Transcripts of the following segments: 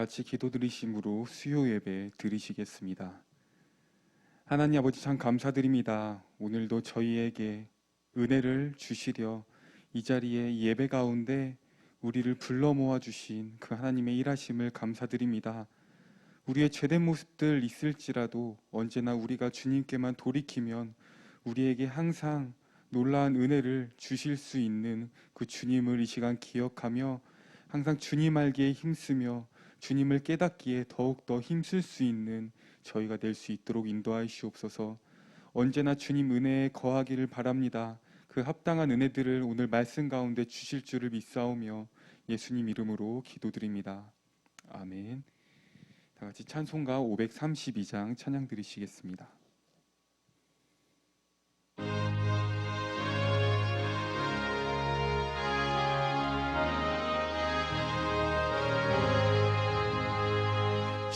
같이 기도 드리심으로 수요 예배 드리시겠습니다. 하나님 아버지 참 감사드립니다. 오늘도 저희에게 은혜를 주시려 이 자리에 예배 가운데 우리를 불러 모아 주신 그 하나님의 일하심을 감사드립니다. 우리의 죄된 모습들 있을지라도 언제나 우리가 주님께만 돌이키면 우리에게 항상 놀라운 은혜를 주실 수 있는 그 주님을 이 시간 기억하며 항상 주님 알기에 힘쓰며 주님을 깨닫기에 더욱더 힘쓸 수 있는 저희가 될 수 있도록 인도하시옵소서. 언제나 주님 은혜에 거하기를 바랍니다. 그 합당한 은혜들을 오늘 말씀 가운데 주실 줄을 믿사오며 예수님 이름으로 기도드립니다. 아멘. 다 같이 찬송가 532장 찬양 드리시겠습니다.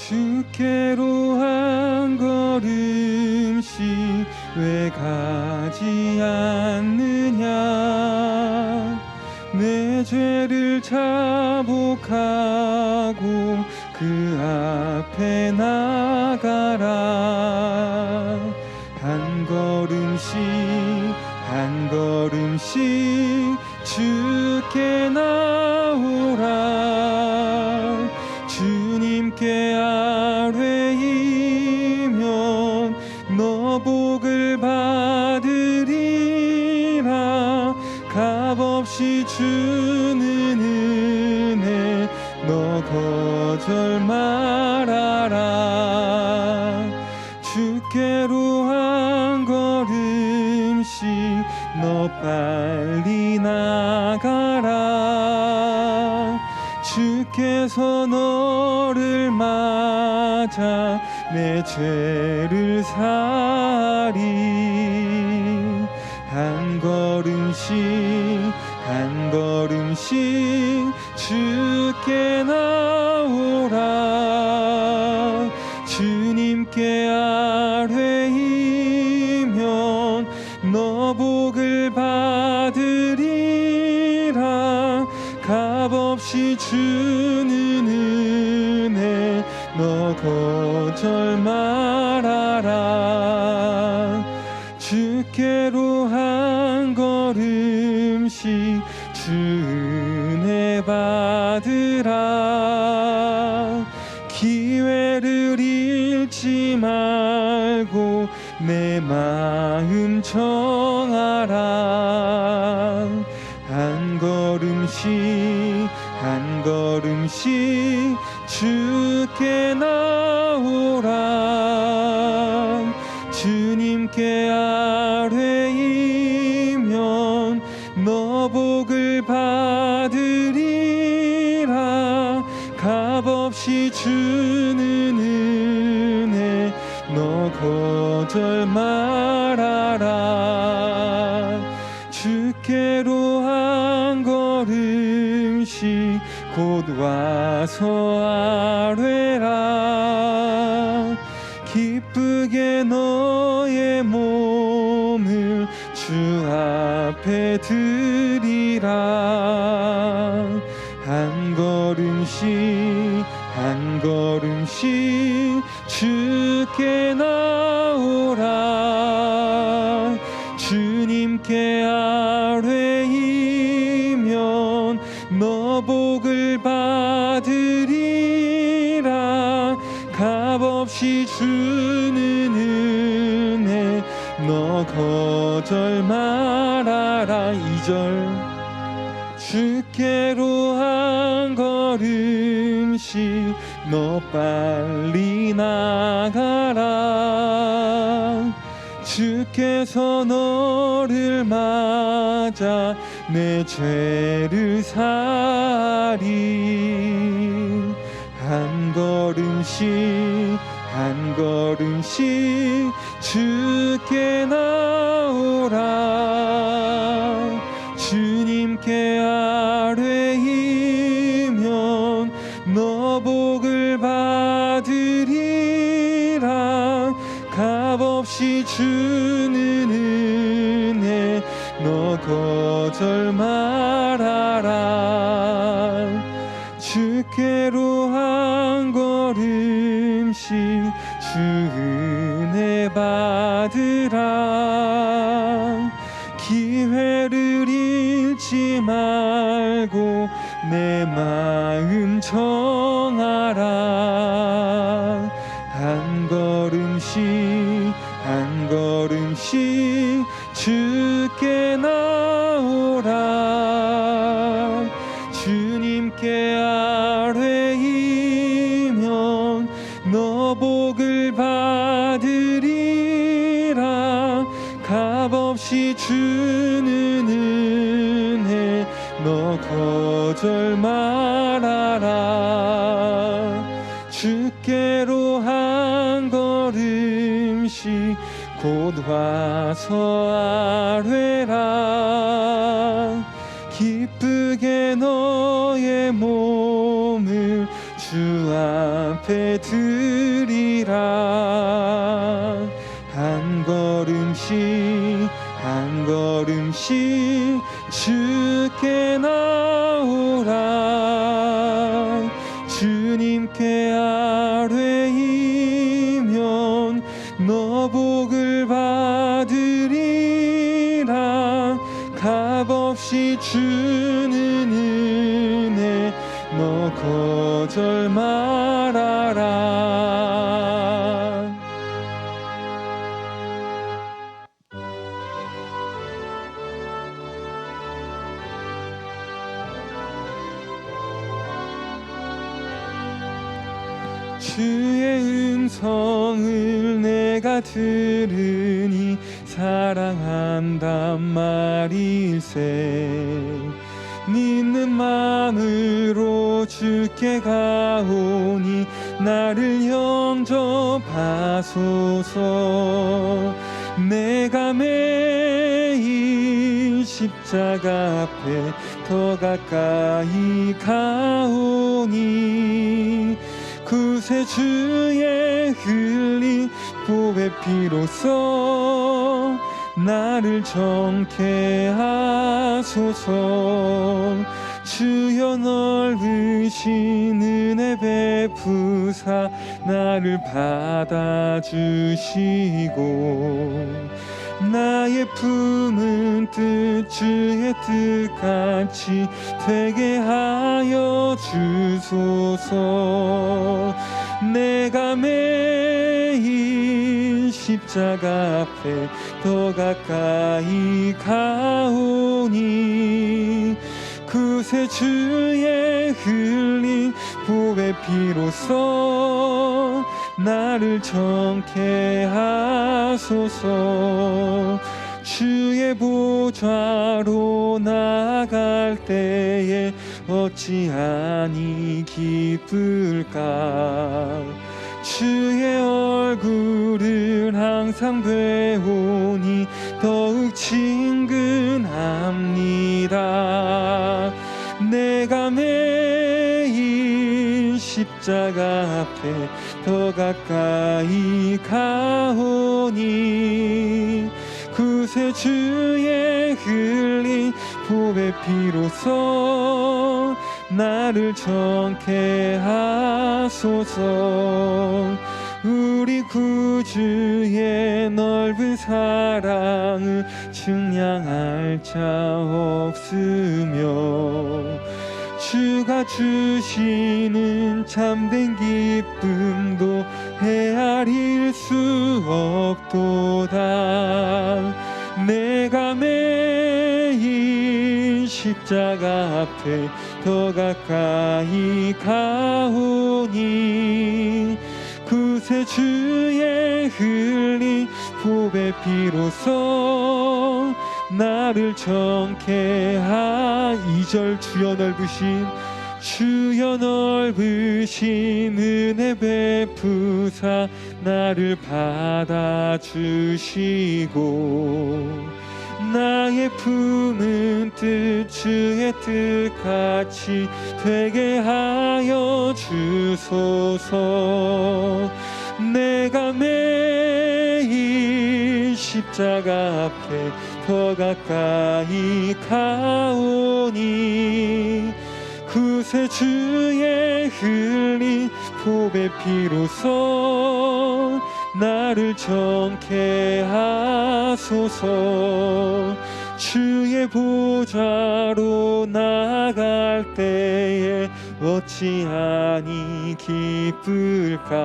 주께로 한 걸음씩 왜 가지 않느냐. 내 죄를 자복하고 그 앞에 나가라. 한 걸음씩 한 걸음씩 주께 나오라. 주님께 아뢰이면 너 복을 받으리라. 값없이 주는 은혜 너 거절 말아라. 주께로 한 걸음씩 너 빨리 나가라. 주께서 너를 맞아 내 죄를 사리. 한 걸음씩 한 걸음씩 주께 나오라. 주님께 아뢰이면 너 복을 받으리라. 값없이 주는 은혜 너 거절 말아라. 주께로 한 걸음씩 주 은혜 받으라. 기회를 잃지 말고 내 마음 정하라. 한 걸음씩 한 걸음씩 주께 나오라. 주님께 아뢰이면 너 복을 받으리라. 값없이 주는 은혜 너 거절 말아라. 주께로 한 걸음씩 곧 와서 아뢰라. 기쁘게 너의 몸을 주 앞에 드리라. 한 걸음씩 한 걸음씩 주께 나오라. 주님께 아뢰이면 너 복을 받으리라. 값없이 주는 은혜 너 거절 말아라. 2절 주께로 한 걸음씩 너 빨리 나가라. 주께서 너를 맞아 내 죄를 사리. 한 걸음씩 한 걸음씩 주께 나오라. 주님께 아뢰이면 너 복을 받으리라. 값없이 주는 은혜 너 거절 말아라. 주께로 한 주 은혜 받으라. 기회를 잃지 말고 내 마음 정하라. 한 걸음씩 한 걸음씩 주께 나오라. 주님께 아뢰이면 너 복을 받으리라. 값없이 주는 은혜 너 거절 말아라. 주께로 한 걸음씩 곧 와서 아뢰라. 기쁘게 너의 몸을 주 앞에 드리라. 한 걸음씩 한 걸음씩 주께 나오라. 주님께 아뢰이면 너 복을 받으리라. 값없이 주는 은혜 너 거절 말아라. 주의 음성을 내가 들으니 사랑한단 말일세. 믿는 마음으로 주께 가오니 나를 영접하소서. 내가 매일 십자가 앞에 더 가까이 가오니 구세주의 흘린 보배 피로써 나를 정케 하소서. 주여 넓으신 은혜 베푸사 나를 받아주시고 나의 품은 뜻 주의 뜻같이 되게 하여 주소서. 내가 매일 십자가 앞에 더 가까이 가오니 구세주의 흘린 보배 피로써 나를 정케 하소서. 주의 보좌로 나아갈 때에 어찌하니 기쁠까. 주의 얼굴을 항상 배우니 더욱 친근합니다. 내가 매일 십자가 앞에 더 가까이 가오니 구세주의 흘린 보배 피로써 나를 정케 하소서. 우리 구주의 넓은 사랑을 측량할 자 없으며 주가 주시는 참된 기쁨도 헤아릴 수 없도다. 내가 매일 십자가 앞에 더 가까이 가오니 구세주의 흘린 보배 피로써 나를 정케 하. 2절 주여 넓으신 은혜 베푸사 나를 받아주시고 나의 품은 뜻 주의 뜻같이 되게 하여 주소서. 내가 매일 십자가 앞에 더 가까이 가오니 구세주의 흘린 보배 피로써 나를 정케 하소서. 주의 보좌로 나갈 때에 어찌하니 기쁠까.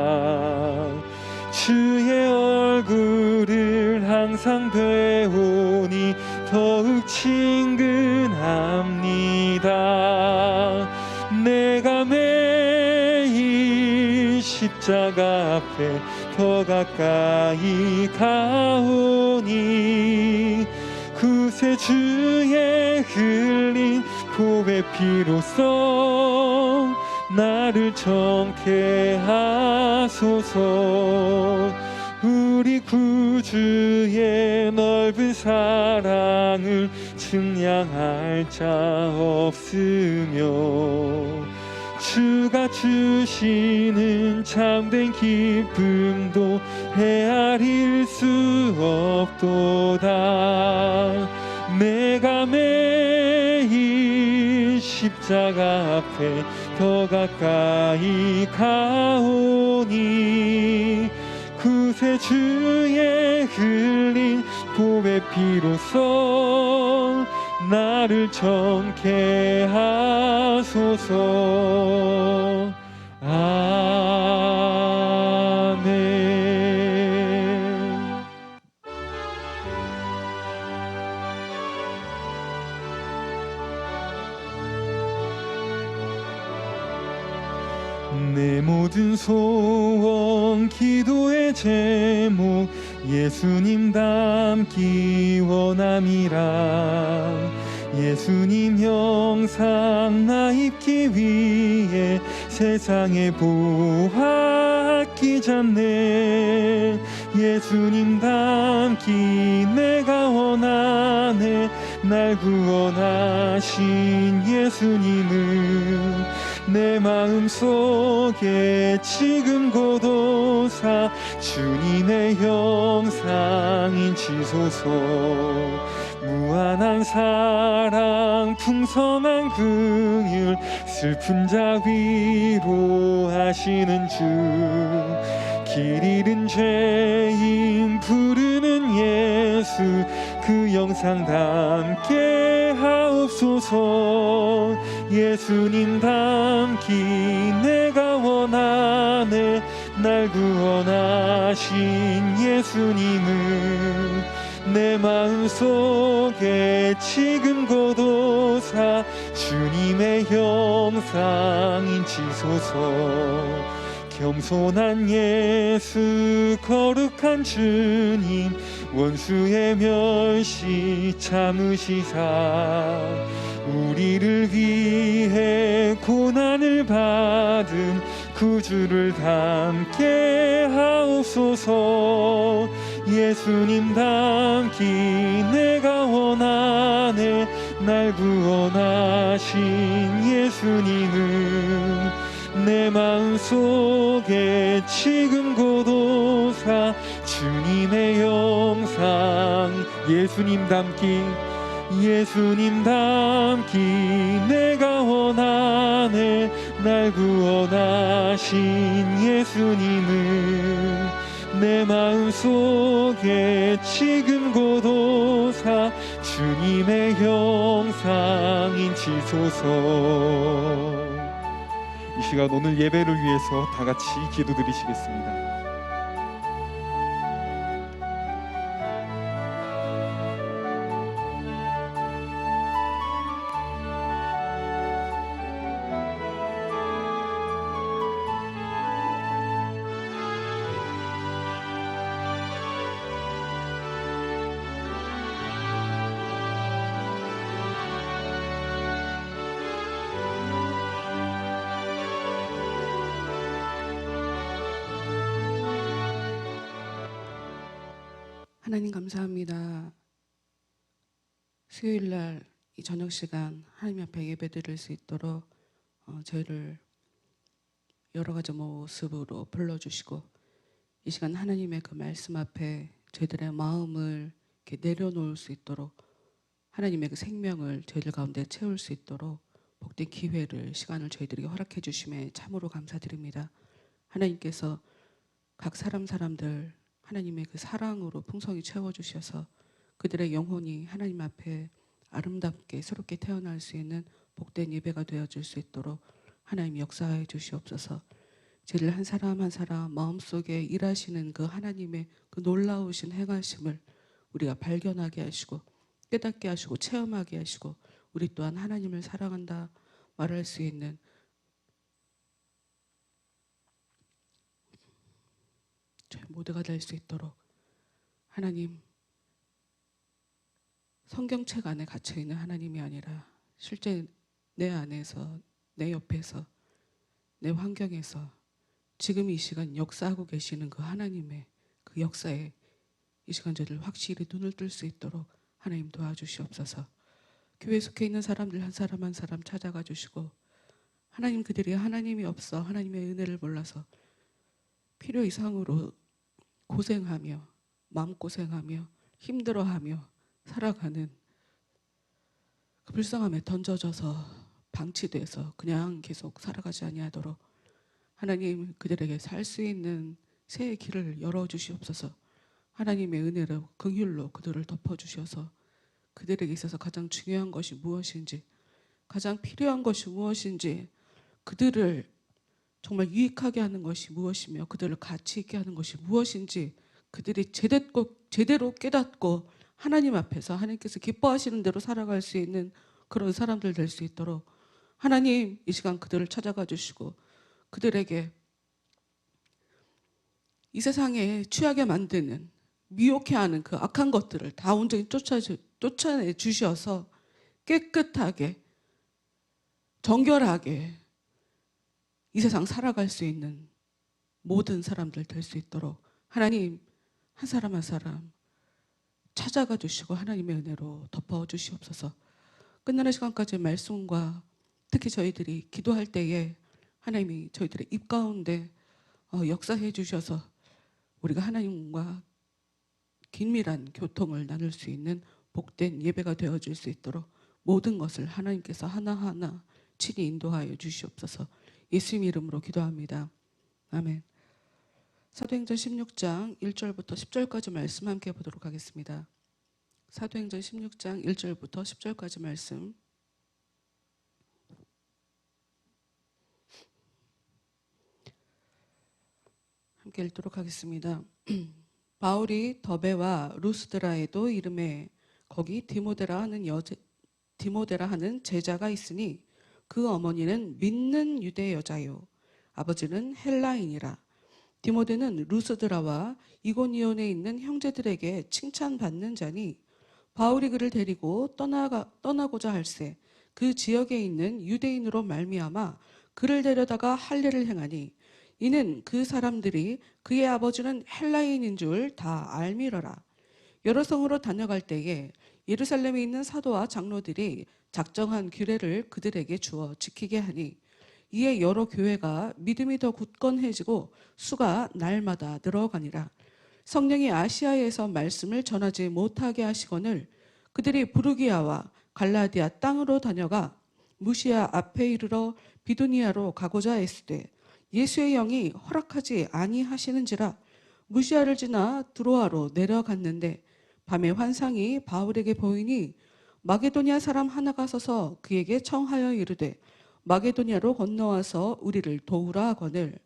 주의 얼굴을 항상 배우니 더욱 친근합니다. 내가 매일 십자가 앞에 더 가까이 가오니 그새 주의 흘린 보배 피로써 나를 정케 하소서. 우리 구주의 넓은 사랑을 측량할 자 없으며 주가 주시는 참된 기쁨도 헤아릴 수 없도다. 내가 매일 십자가 앞에 더 가까이 가오니 그새 주의 흘린 보배 피로써 나를 정케 하소서. 아멘. 내 모든 소원 기도의 제목 예수님 닮기 원함이라. 예수님 형상 나 입기 위해 세상에 보았기 전에 예수님 닮기 내가 원하네. 날 구원하신 예수님은 내 마음속에 지금 고도사 주님의 형상인 지소서. 무한한 사랑 풍성한 긍휼 슬픈 자 위로하시는 주. 길 잃은 죄인 부르는 예수 그 영상 담게 하옵소서. 예수님 닮기 내가 원하네. 날 구원하신 예수님은 내 마음속에 지금 고도사 주님의 형상인 지소서. 겸손한 예수 거룩한 주님 원수의 멸시 참으시사 우리를 위해 고난을 받은 구주를 닮게 하옵소서. 예수님 닮기 내가 원하네. 날 구원하신 예수님은 내 마음속에 지금 고도사 주님의 영상 예수님 닮기 예수님 닮기 내가 원하네. 날 구원하신 예수님은 내 마음속에 지금 고도사 주님의 형상인 지소서. 이 시간 오늘 예배를 위해서 다 같이 기도드리시겠습니다. 하나님 감사합니다. 수요일날 이 저녁 시간 하나님 앞에 예배드릴 수 있도록 저희를 여러 가지 모습으로 불러주시고 이 시간 하나님의 그 말씀 앞에 저희들의 마음을 이렇게 내려놓을 수 있도록 하나님의 그 생명을 저희들 가운데 채울 수 있도록 복된 기회를 시간을 저희들에게 허락해 주심에 참으로 감사드립니다. 하나님께서 각 사람들 하나님의 그 사랑으로 풍성히 채워주셔서 그들의 영혼이 하나님 앞에 아름답게 새롭게 태어날 수 있는 복된 예배가 되어질 수 있도록 하나님 역사해 주시옵소서. 저희를 한 사람 한 사람 마음속에 일하시는 그 하나님의 그 놀라우신 행하심을 우리가 발견하게 하시고 깨닫게 하시고 체험하게 하시고 우리 또한 하나님을 사랑한다 말할 수 있는 저희 모두가 될 수 있도록 하나님, 성경책 안에 갇혀있는 하나님이 아니라 실제 내 안에서, 내 옆에서, 내 환경에서 지금 이 시간 역사하고 계시는 그 하나님의 그 역사에 이 시간 저를 확실히 눈을 뜰 수 있도록 하나님 도와주시옵소서. 교회에 속해 있는 사람들 한 사람 한 사람 찾아가 주시고 하나님, 그들이 하나님이 없어 하나님의 은혜를 몰라서 필요 이상으로 고생하며 마음고생하며 힘들어하며 살아가는 그 불쌍함에 던져져서 방치돼서 그냥 계속 살아가지 아니하도록 하나님, 그들에게 살 수 있는 새의 길을 열어주시옵소서. 하나님의 은혜로 긍휼로 그들을 덮어주셔서 그들에게 있어서 가장 중요한 것이 무엇인지, 가장 필요한 것이 무엇인지, 그들을 정말 유익하게 하는 것이 무엇이며 그들을 가치 있게 하는 것이 무엇인지 그들이 제대로 깨닫고 하나님 앞에서 하나님께서 기뻐하시는 대로 살아갈 수 있는 그런 사람들 될 수 있도록 하나님, 이 시간 그들을 찾아가 주시고 그들에게 이 세상에 취하게 만드는, 미혹해 하는 그 악한 것들을 다 온전히 쫓아내 주셔서 깨끗하게 정결하게 이 세상 살아갈 수 있는 모든 사람들 될 수 있도록 하나님, 한 사람 한 사람 찾아가 주시고 하나님의 은혜로 덮어 주시옵소서. 끝나는 시간까지 말씀과 특히 저희들이 기도할 때에 하나님이 저희들의 입 가운데 역사해 주셔서 우리가 하나님과 긴밀한 교통을 나눌 수 있는 복된 예배가 되어질 수 있도록 모든 것을 하나님께서 하나하나 친히 인도하여 주시옵소서. 예수님 이름으로 기도합니다. 아멘. 사도행전 16장 1절부터 10절까지 말씀 함께 보도록 하겠습니다. 사도행전 16장 1절부터 10절까지 말씀 함께 읽도록 하겠습니다. 바울이 더베와 루스드라에도 이름에 거기 디모데라 하는 제자가 있으니 그 어머니는 믿는 유대 여자요 아버지는 헬라인이라. 디모데는 루스드라와 이고니온에 있는 형제들에게 칭찬받는 자니 바울이 그를 데리고 떠나고자 할새 그 지역에 있는 유대인으로 말미암아 그를 데려다가 할례를 행하니 이는 그 사람들이 그의 아버지는 헬라인인 줄 다 알미러라. 여러 성으로 다녀갈 때에 예루살렘에 있는 사도와 장로들이 작정한 규례를 그들에게 주어 지키게 하니 이에 여러 교회가 믿음이 더 굳건해지고 수가 날마다 늘어가니라. 성령이 아시아에서 말씀을 전하지 못하게 하시거늘 그들이 부르기아와 갈라디아 땅으로 다녀가 무시아 앞에 이르러 비두니아로 가고자 했으되 예수의 영이 허락하지 아니하시는지라. 무시아를 지나 드로아로 내려갔는데 밤에 환상이 바울에게 보이니 마게도니아 사람 하나가 서서 그에게 청하여 이르되 마게도니아로 건너와서 우리를 도우라 하거늘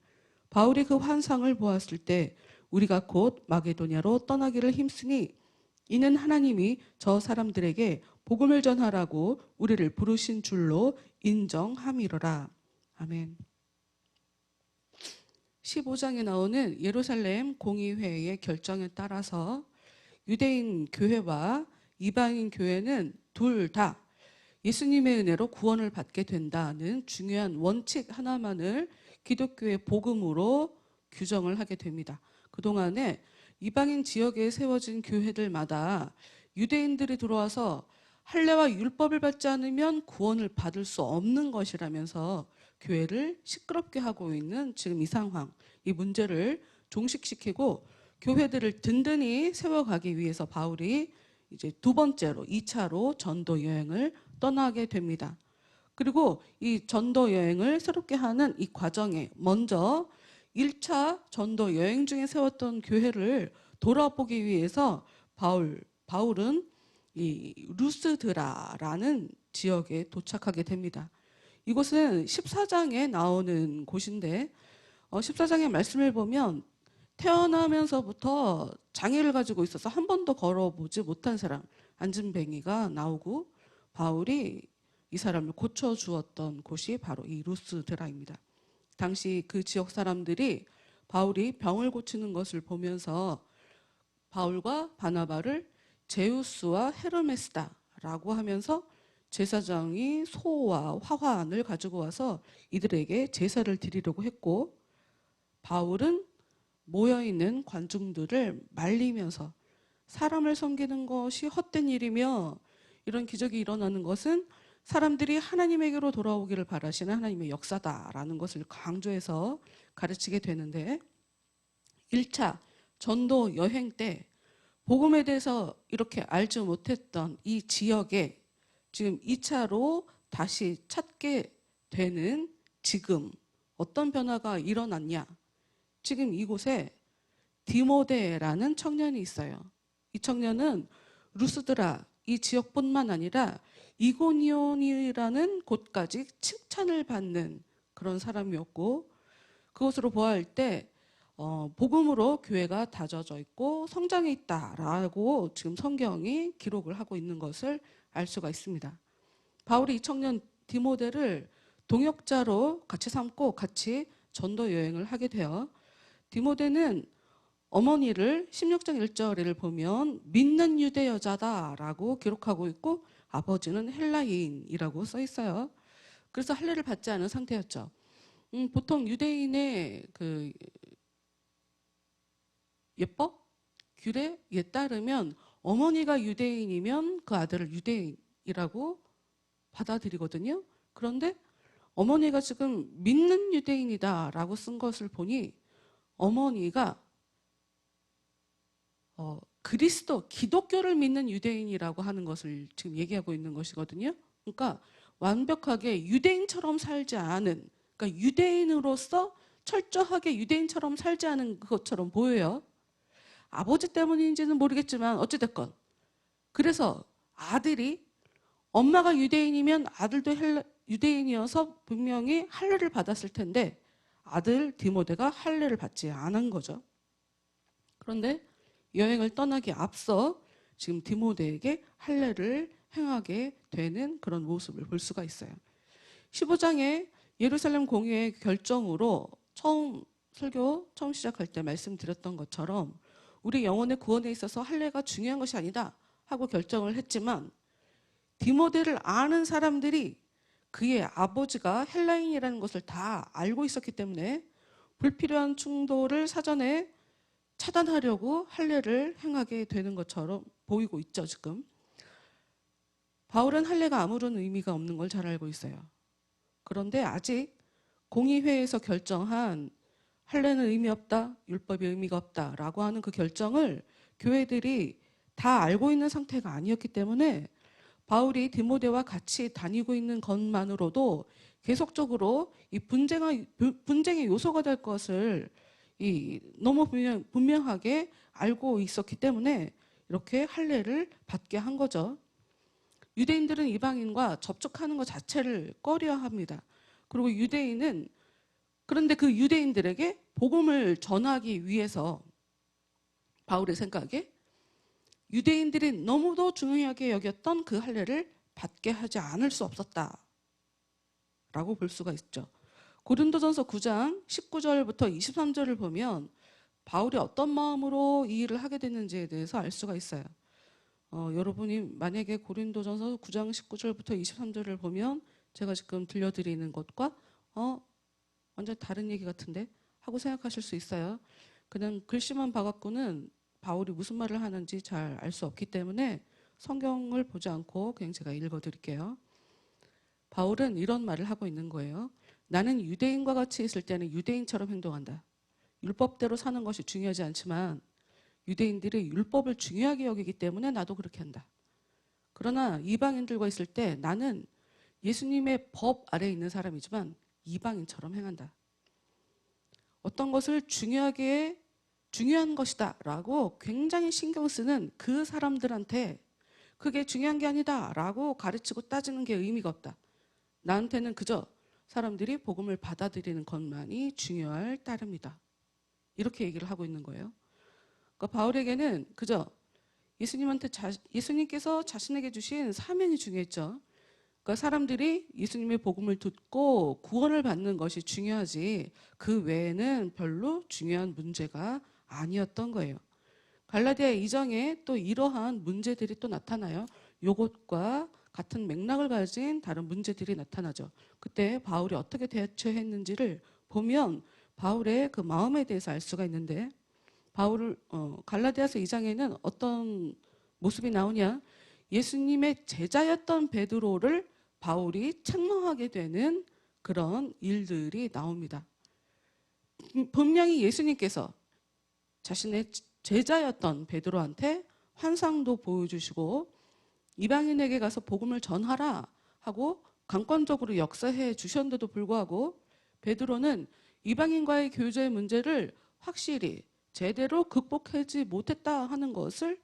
바울이 그 환상을 보았을 때 우리가 곧 마게도니아로 떠나기를 힘쓰니 이는 하나님이 저 사람들에게 복음을 전하라고 우리를 부르신 줄로 인정함이로라. 아멘. 15장에 나오는 예루살렘 공의회의 결정에 따라서 유대인 교회와 이방인 교회는 둘 다 예수님의 은혜로 구원을 받게 된다는 중요한 원칙 하나만을 기독교의 복음으로 규정을 하게 됩니다. 그동안에 이방인 지역에 세워진 교회들마다 유대인들이 들어와서 할례와 율법을 받지 않으면 구원을 받을 수 없는 것이라면서 교회를 시끄럽게 하고 있는 지금 이 상황, 이 문제를 종식시키고 교회들을 든든히 세워가기 위해서 바울이 이제 두 번째로 2차로 전도 여행을 떠나게 됩니다. 그리고 이 전도 여행을 새롭게 하는 이 과정에 먼저 1차 전도 여행 중에 세웠던 교회를 돌아보기 위해서 바울은 이 루스드라라는 지역에 도착하게 됩니다. 이곳은 14장에 나오는 곳인데 14장의 말씀을 보면 태어나면서부터 장애를 가지고 있어서 한 번도 걸어보지 못한 사람 안진뱅이가 나오고 바울이 이 사람을 고쳐주었던 곳이 바로 이 루스드라입니다. 당시 그 지역 사람들이 바울이 병을 고치는 것을 보면서 바울과 바나바를 제우스와 헤르메스다라고 하면서 제사장이 소와 화환을 가지고 와서 이들에게 제사를 드리려고 했고, 바울은 모여있는 관중들을 말리면서 사람을 섬기는 것이 헛된 일이며 이런 기적이 일어나는 것은 사람들이 하나님에게로 돌아오기를 바라시는 하나님의 역사다라는 것을 강조해서 가르치게 되는데, 1차 전도 여행 때 복음에 대해서 이렇게 알지 못했던 이 지역에 지금 2차로 다시 찾게 되는 지금 어떤 변화가 일어났냐? 지금 이곳에 디모데라는 청년이 있어요. 이 청년은 루스드라 이 지역뿐만 아니라 이고니온이라는 곳까지 칭찬을 받는 그런 사람이었고, 그것으로 보아할 때 복음으로 교회가 다져져 있고 성장해 있다라고 지금 성경이 기록을 하고 있는 것을 알 수가 있습니다. 바울이 이 청년 디모데를 동역자로 같이 삼고 같이 전도 여행을 하게 되어, 디모데는 어머니를 16장 1절을 보면 믿는 유대 여자다라고 기록하고 있고 아버지는 헬라인이라고 써 있어요. 그래서 할례를 받지 않은 상태였죠. 보통 유대인의 그 예법, 규례에 따르면 어머니가 유대인이면 그 아들을 유대인이라고 받아들이거든요. 그런데 어머니가 지금 믿는 유대인이다라고 쓴 것을 보니 어머니가 기독교를 믿는 유대인이라고 하는 것을 지금 얘기하고 있는 것이거든요. 그러니까 완벽하게 유대인처럼 살지 않은, 그러니까 유대인으로서 철저하게 유대인처럼 살지 않은 것처럼 보여요. 아버지 때문인지는 모르겠지만 어찌됐건 그래서 아들이, 엄마가 유대인이면 아들도 유대인이어서 분명히 할례를 받았을 텐데 아들 디모데가 할례를 받지 않은 거죠. 그런데 여행을 떠나기 앞서 지금 디모데에게 할례를 행하게 되는 그런 모습을 볼 수가 있어요. 15장에 예루살렘 공의회 결정으로 설교 처음 시작할 때 말씀드렸던 것처럼 우리 영혼의 구원에 있어서 할례가 중요한 것이 아니다 하고 결정을 했지만, 디모데를 아는 사람들이 그의 아버지가 헬라인이라는 것을 다 알고 있었기 때문에 불필요한 충돌을 사전에 차단하려고 할례를 행하게 되는 것처럼 보이고 있죠. 지금 바울은 할례가 아무런 의미가 없는 걸 잘 알고 있어요. 그런데 아직 공의회에서 결정한 할례는 의미 없다, 율법이 의미가 없다라고 하는 그 결정을 교회들이 다 알고 있는 상태가 아니었기 때문에 바울이 디모데와 같이 다니고 있는 것만으로도 계속적으로 이 분쟁의 요소가 될 것을 너무 분명하게 알고 있었기 때문에 이렇게 할례를 받게 한 거죠. 유대인들은 이방인과 접촉하는 것 자체를 꺼려합니다. 그리고 그런데 그 유대인들에게 복음을 전하기 위해서 바울의 생각에 유대인들이 너무도 중요하게 여겼던 그 할례를 받게 하지 않을 수 없었다라고 볼 수가 있죠. 고린도전서 9장 19절부터 23절을 보면 바울이 어떤 마음으로 이 일을 하게 됐는지에 대해서 알 수가 있어요. 여러분이 만약에 고린도전서 9장 19절부터 23절을 보면 제가 지금 들려드리는 것과 완전 다른 얘기 같은데 하고 생각하실 수 있어요. 그냥 글씨만 봐갖고는 바울이 무슨 말을 하는지 잘 알 수 없기 때문에 성경을 보지 않고 그냥 제가 읽어드릴게요. 바울은 이런 말을 하고 있는 거예요. 나는 유대인과 같이 있을 때는 유대인처럼 행동한다. 율법대로 사는 것이 중요하지 않지만 유대인들이 율법을 중요하게 여기기 때문에 나도 그렇게 한다. 그러나 이방인들과 있을 때 나는 예수님의 법 아래에 있는 사람이지만 이방인처럼 행한다. 어떤 것을 중요한 것이다라고 굉장히 신경 쓰는 그 사람들한테 그게 중요한 게 아니다라고 가르치고 따지는 게 의미가 없다. 나한테는 그저 사람들이 복음을 받아들이는 것만이 중요할 따름이다. 이렇게 얘기를 하고 있는 거예요. 그러니까 바울에게는 그저 예수님께서 자신에게 주신 사명이 중요했죠. 그러니까 사람들이 예수님의 복음을 듣고 구원을 받는 것이 중요하지 그 외에는 별로 중요한 문제가 아니었던 거예요. 갈라디아 2장에 또 이러한 문제들이 또 나타나요. 요것과 같은 맥락을 가진 다른 문제들이 나타나죠. 그때 바울이 어떻게 대처했는지를 보면 바울의 그 마음에 대해서 알 수가 있는데 갈라디아서 2장에는 어떤 모습이 나오냐? 예수님의 제자였던 베드로를 바울이 책망하게 되는 그런 일들이 나옵니다. 분명히 예수님께서 자신의 제자였던 베드로한테 환상도 보여주시고 이방인에게 가서 복음을 전하라 하고 강권적으로 역사해 주셨는데도 불구하고 베드로는 이방인과의 교제의 문제를 확실히 제대로 극복하지 못했다 하는 것을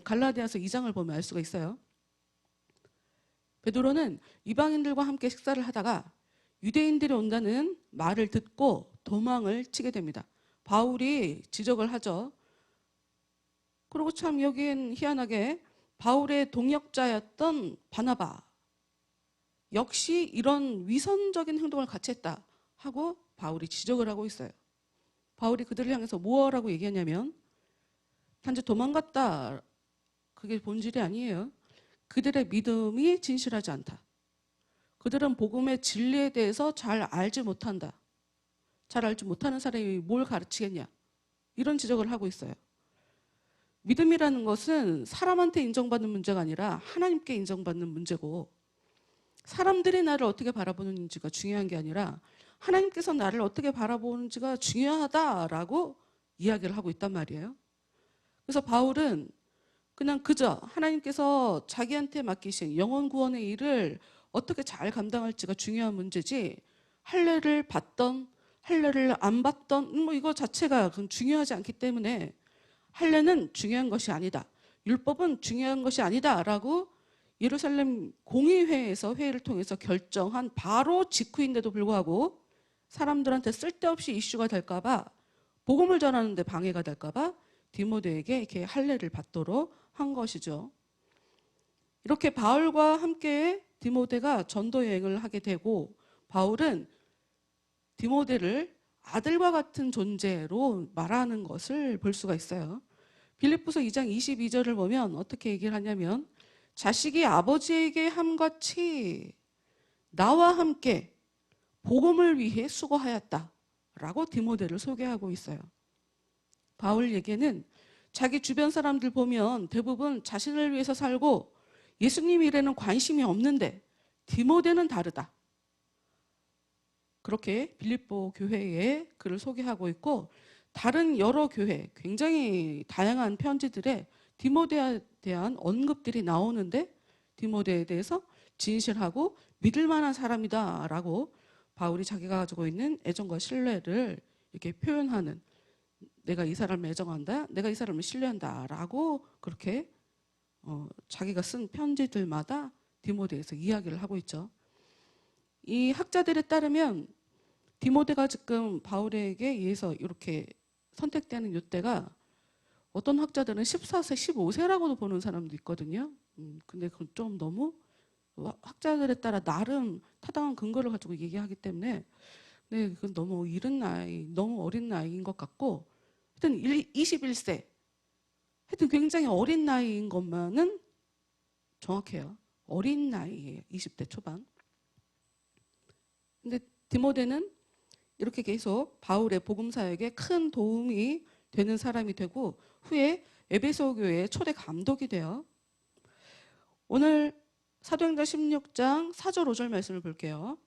갈라디아서 2장을 보면 알 수가 있어요. 베드로는 이방인들과 함께 식사를 하다가 유대인들이 온다는 말을 듣고 도망을 치게 됩니다. 바울이 지적을 하죠. 그리고 참 여기엔 희한하게 바울의 동역자였던 바나바 역시 이런 위선적인 행동을 같이 했다 하고 바울이 지적을 하고 있어요. 바울이 그들을 향해서 뭐라고 얘기하냐면 단지 도망갔다. 그게 본질이 아니에요. 그들의 믿음이 진실하지 않다. 그들은 복음의 진리에 대해서 잘 알지 못한다. 잘 알지 못하는 사람이 뭘 가르치겠냐. 이런 지적을 하고 있어요. 믿음이라는 것은 사람한테 인정받는 문제가 아니라 하나님께 인정받는 문제고 사람들이 나를 어떻게 바라보는지가 중요한 게 아니라 하나님께서 나를 어떻게 바라보는지가 중요하다라고 이야기를 하고 있단 말이에요. 그래서 바울은 그냥 그저 하나님께서 자기한테 맡기신 영혼 구원의 일을 어떻게 잘 감당할지가 중요한 문제지 할례를 받던 할례를 안 받던 뭐 이거 자체가 중요하지 않기 때문에 할례는 중요한 것이 아니다. 율법은 중요한 것이 아니다라고 예루살렘 공의회에서 회의를 통해서 결정한 바로 직후인데도 불구하고 사람들한테 쓸데없이 이슈가 될까 봐 복음을 전하는데 방해가 될까 봐 디모데에게 이렇게 할례를 받도록 한 것이죠. 이렇게 바울과 함께 디모데가 전도 여행을 하게 되고 바울은 디모데를 아들과 같은 존재로 말하는 것을 볼 수가 있어요. 빌립보서 2장 22절을 보면 어떻게 얘기를 하냐면 자식이 아버지에게 함같이 나와 함께 복음을 위해 수고하였다 라고 디모데를 소개하고 있어요. 바울 얘기는 자기 주변 사람들 보면 대부분 자신을 위해서 살고 예수님 일에는 관심이 없는데 디모데는 다르다. 그렇게 빌립보 교회에 그를 소개하고 있고 다른 여러 교회 굉장히 다양한 편지들에 디모데에 대한 언급들이 나오는데 디모데에 대해서 진실하고 믿을 만한 사람이다라고 바울이 자기가 가지고 있는 애정과 신뢰를 이렇게 표현하는 내가 이 사람을 애정한다, 내가 이 사람을 신뢰한다라고 그렇게 자기가 쓴 편지들마다 디모데에서 이야기를 하고 있죠. 이 학자들에 따르면 디모데가 지금 바울에게 의해서 이렇게 선택되는 이때가 어떤 학자들은 14세, 15세라고도 보는 사람도 있거든요. 근데 그건 좀 너무 학자들에 따라 나름 타당한 근거를 가지고 얘기하기 때문에 네, 그건 너무 이른 나이, 너무 어린 나이인 것 같고 하여튼 21세 하여튼 굉장히 어린 나이인 것만은 정확해요. 어린 나이예요. 20대 초반. 근데 디모데는 이렇게 계속 바울의 복음 사역에 큰 도움이 되는 사람이 되고 후에 에베소 교회의 초대 감독이 돼요. 오늘 사도행전 16장 4절 5절 말씀을 볼게요.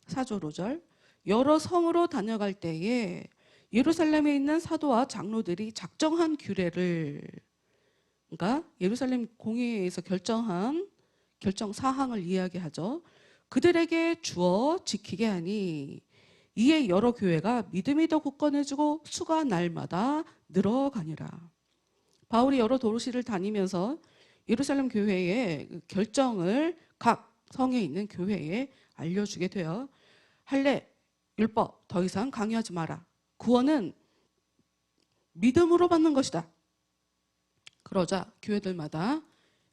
4절 5절. 여러 성으로 다녀갈 때에 예루살렘에 있는 사도와 장로들이 작정한 규례를 그러니까 예루살렘 공의회에서 결정한 결정 사항을 이야기하죠. 그들에게 주어 지키게 하니 이에 여러 교회가 믿음이 더 굳건해지고 수가 날마다 늘어가니라. 바울이 여러 도시를 다니면서 예루살렘 교회의 결정을 각 성에 있는 교회에 알려주게 돼요. 할례, 율법 더 이상 강요하지 마라. 구원은 믿음으로 받는 것이다. 그러자 교회들마다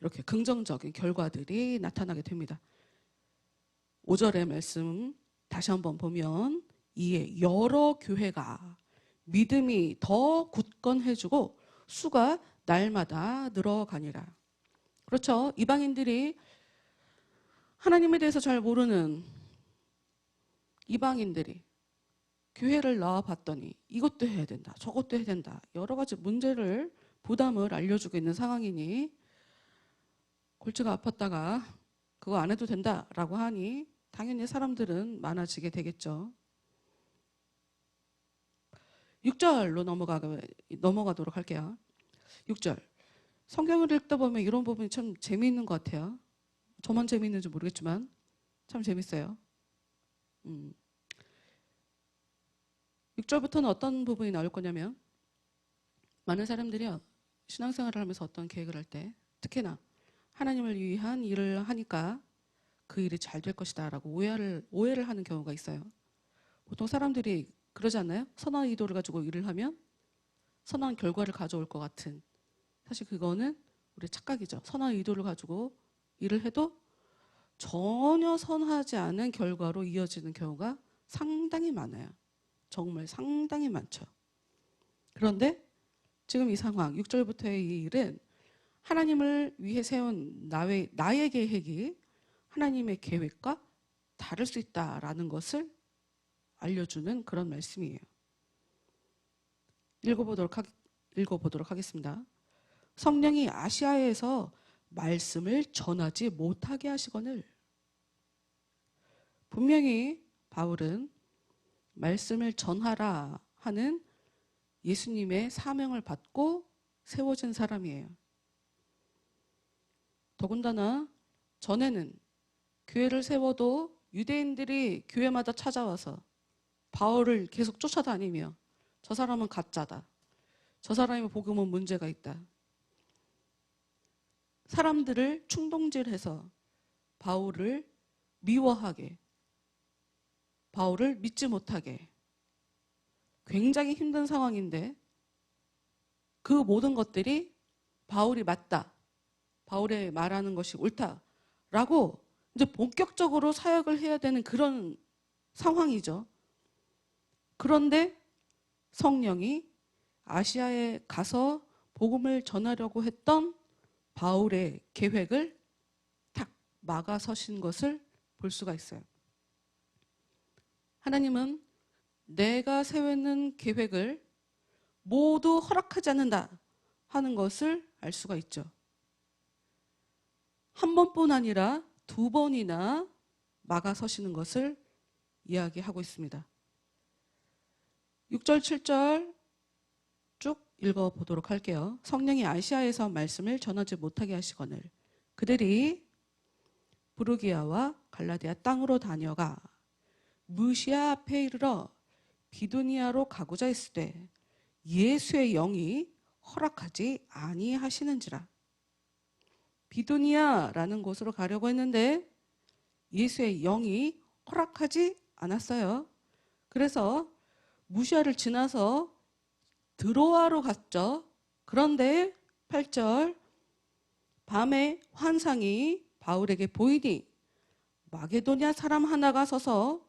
이렇게 긍정적인 결과들이 나타나게 됩니다. 5절의 말씀 다시 한번 보면 이에 여러 교회가 믿음이 더 굳건해지고 수가 날마다 늘어가니라. 그렇죠. 이방인들이 하나님에 대해서 잘 모르는 이방인들이 교회를 나와봤더니 이것도 해야 된다, 저것도 해야 된다, 여러 가지 문제를 부담을 알려주고 있는 상황이니 골치가 아팠다가 그거 안 해도 된다라고 하니 당연히 사람들은 많아지게 되겠죠. 6절로 넘어가도록 할게요. 6절. 성경을 읽다 보면 이런 부분이 참 재미있는 것 같아요. 저만 재미있는지 모르겠지만 참 재밌어요. 6절부터는 어떤 부분이 나올 거냐면 많은 사람들이요, 신앙생활을 하면서 어떤 계획을 할 때 특히나 하나님을 위한 일을 하니까 그 일이 잘 될 것이다 라고 오해를 하는 경우가 있어요. 보통 사람들이 그러지 않나요? 선한 의도를 가지고 일을 하면 선한 결과를 가져올 것 같은, 사실 그거는 우리 착각이죠. 선한 의도를 가지고 일을 해도 전혀 선하지 않은 결과로 이어지는 경우가 상당히 많아요. 정말 상당히 많죠. 그런데 지금 이 상황 6절부터의 이 일은 하나님을 위해 세운 나의 계획이 하나님의 계획과 다를 수 있다라는 것을 알려주는 그런 말씀이에요. 읽어보도록 하겠습니다. 성령이 아시아에서 말씀을 전하지 못하게 하시거늘. 분명히 바울은 말씀을 전하라 하는 예수님의 사명을 받고 세워진 사람이에요. 더군다나 전에는 교회를 세워도 유대인들이 교회마다 찾아와서 바울을 계속 쫓아다니며 저 사람은 가짜다, 저 사람의 복음은 문제가 있다, 사람들을 충동질해서 바울을 미워하게, 바울을 믿지 못하게, 굉장히 힘든 상황인데 그 모든 것들이 바울이 맞다, 바울의 말하는 것이 옳다라고 이제 본격적으로 사역을 해야 되는 그런 상황이죠. 그런데 성령이 아시아에 가서 복음을 전하려고 했던 바울의 계획을 탁 막아서신 것을 볼 수가 있어요. 하나님은 내가 세우는 계획을 모두 허락하지 않는다 하는 것을 알 수가 있죠. 한 번뿐 아니라 두 번이나 막아서시는 것을 이야기하고 있습니다. 6절, 7절 쭉 읽어보도록 할게요. 성령이 아시아에서 말씀을 전하지 못하게 하시거늘 그들이 부르기아와 갈라디아 땅으로 다녀가 무시아 앞에 이르러 비두니아로 가고자 했을 때 예수의 영이 허락하지 아니하시는지라. 비두니아라는 곳으로 가려고 했는데 예수의 영이 허락하지 않았어요. 그래서 무시아를 지나서 드로아로 갔죠. 그런데 8절 밤에 환상이 바울에게 보이니 마게도냐 사람 하나가 서서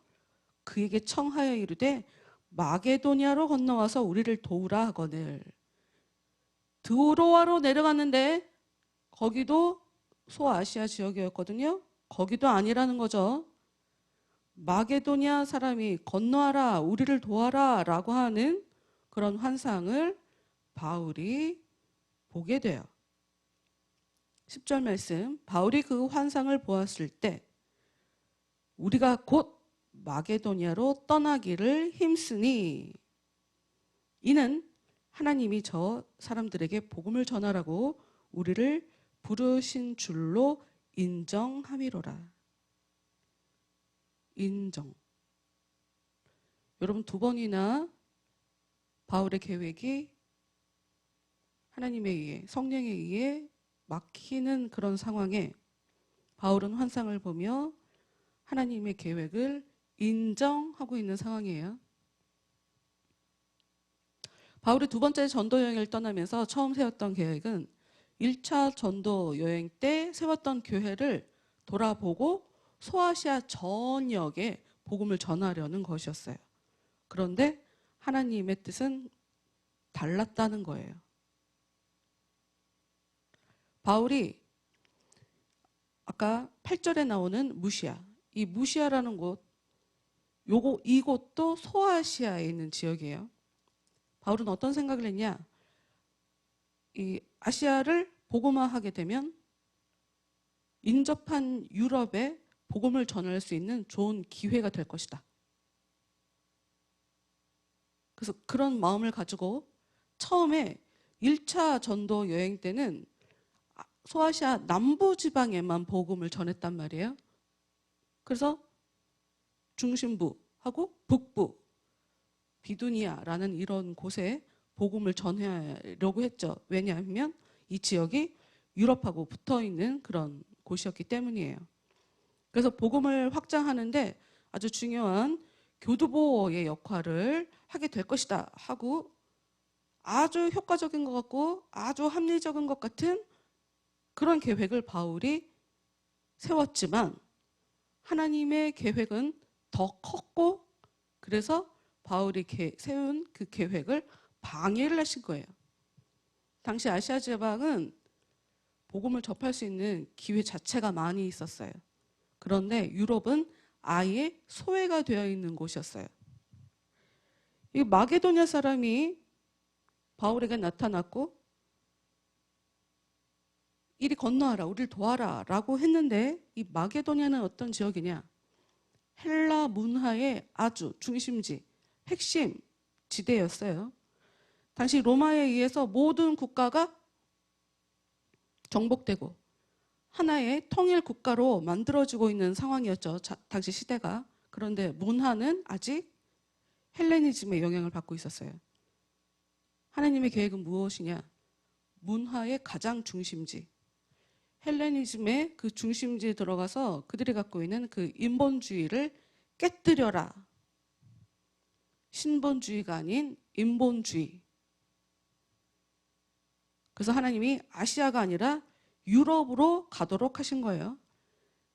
그에게 청하여 이르되 마게도냐로 건너와서 우리를 도우라 하거늘. 드로아로 내려갔는데 거기도 소아시아 지역이었거든요. 거기도 아니라는 거죠. 마게도냐 사람이 건너와라, 우리를 도와라 라고 하는 그런 환상을 바울이 보게 돼요. 10절 말씀, 바울이 그 환상을 보았을 때 우리가 곧 마게도냐로 떠나기를 힘쓰니 이는 하나님이 저 사람들에게 복음을 전하라고 우리를 부르신 줄로 인정함이로라. 인정. 여러분, 두 번이나 바울의 계획이 하나님에 의해, 성령에 의해 막히는 그런 상황에 바울은 환상을 보며 하나님의 계획을 인정하고 있는 상황이에요. 바울이 두 번째 전도 여행을 떠나면서 처음 세웠던 계획은 1차 전도 여행 때 세웠던 교회를 돌아보고 소아시아 전역에 복음을 전하려는 것이었어요. 그런데 하나님의 뜻은 달랐다는 거예요. 바울이 아까 8절에 나오는 무시아, 이 무시아라는 곳, 이곳도 소아시아에 있는 지역이에요. 바울은 어떤 생각을 했냐? 이 아시아를 복음화하게 되면 인접한 유럽에 복음을 전할 수 있는 좋은 기회가 될 것이다. 그래서 그런 마음을 가지고 처음에 1차 전도 여행 때는 소아시아 남부 지방에만 복음을 전했단 말이에요. 그래서 중심부하고 북부, 비두니아라는 이런 곳에 복음을 전하려고 했죠. 왜냐하면 이 지역이 유럽하고 붙어 있는 그런 곳이었기 때문이에요. 그래서 복음을 확장하는데 아주 중요한 교두보의 역할을 하게 될 것이다 하고 아주 효과적인 것 같고 아주 합리적인 것 같은 그런 계획을 바울이 세웠지만 하나님의 계획은 더 컸고 그래서 바울이 세운 그 계획을 방해를 하신 거예요. 당시 아시아 지방은 복음을 접할 수 있는 기회 자체가 많이 있었어요. 그런데 유럽은 아예 소외가 되어 있는 곳이었어요. 이 마게도냐 사람이 바울에게 나타났고 이리 건너와라, 우리를 도와라 라고 했는데 이 마게도냐는 어떤 지역이냐? 헬라 문화의 아주 중심지, 핵심 지대였어요. 당시 로마에 의해서 모든 국가가 정복되고 하나의 통일 국가로 만들어지고 있는 상황이었죠. 당시 시대가. 그런데 문화는 아직 헬레니즘의 영향을 받고 있었어요. 하나님의 계획은 무엇이냐? 문화의 가장 중심지, 헬레니즘의 그 중심지에 들어가서 그들이 갖고 있는 그 인본주의를 깨뜨려라. 신본주의가 아닌 인본주의. 그래서 하나님이 아시아가 아니라 유럽으로 가도록 하신 거예요.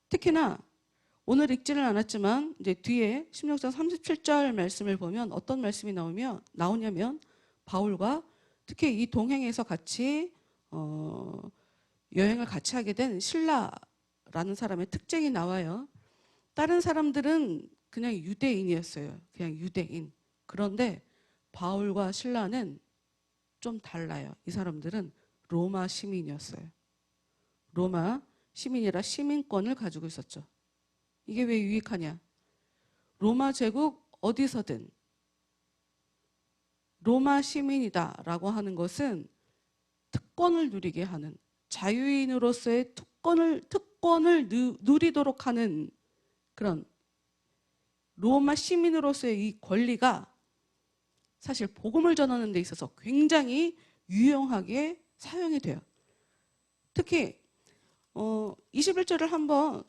특히나 오늘 읽지는 않았지만 이제 뒤에 16장 37절 말씀을 보면 어떤 말씀이 나오냐면 바울과 특히 이 동행에서 같이 여행을 같이 하게 된 신라라는 사람의 특징이 나와요. 다른 사람들은 그냥 유대인이었어요. 그냥 유대인. 그런데 바울과 신라는 좀 달라요. 이 사람들은 로마 시민이었어요. 로마 시민이라 시민권을 가지고 있었죠. 이게 왜 유익하냐? 로마 제국 어디서든 로마 시민이다라고 하는 것은 특권을 누리게 하는, 자유인으로서의 특권을 누리도록 하는 그런 로마 시민으로서의 이 권리가 사실 복음을 전하는 데 있어서 굉장히 유용하게 사용이 돼요. 특히 21절을 한번